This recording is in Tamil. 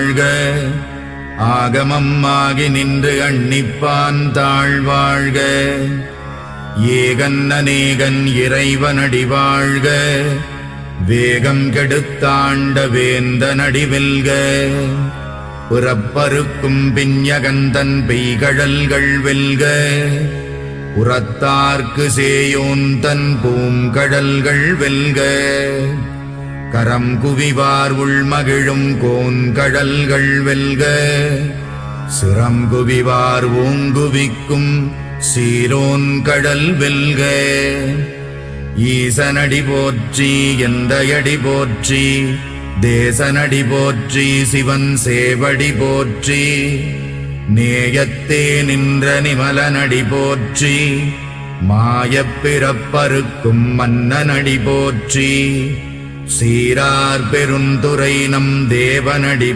வாழ்க. ஆகமம் ஆகி நின்று அன்னிப்பான் தாழ்வாழ்க. ஏகன் அநேகன் இறைவனடி வாழ்க. வேகம் கெடுத்தாண்ட வேந்தனடி வெல்க. புறப்பருக்கும் பிஞகந்தன் பெய்கழல்கள் வெல்க. உரத்தார்க்கு சேயோன் தன் பூங்கடல்கள் வெல்க. கரம் குவிவார் உள்மகிழும் கோன்கடல்கள் வெல்க. சிரம் குவிவார் ஓங்குவிக்கும் சீரோன் கடல் வெல்க. ஈசனடி போற்றி எந்தையடி போற்றி. தேசனடி போற்றி சிவன் சேவடி போற்றி. நேயத்தே நின்ற நிமலனடி போற்றி. மாயப் பிறப்பறுக்கும் மன்னனடி போற்றி. சீரார் பெருந்துரை நம் தேவனடி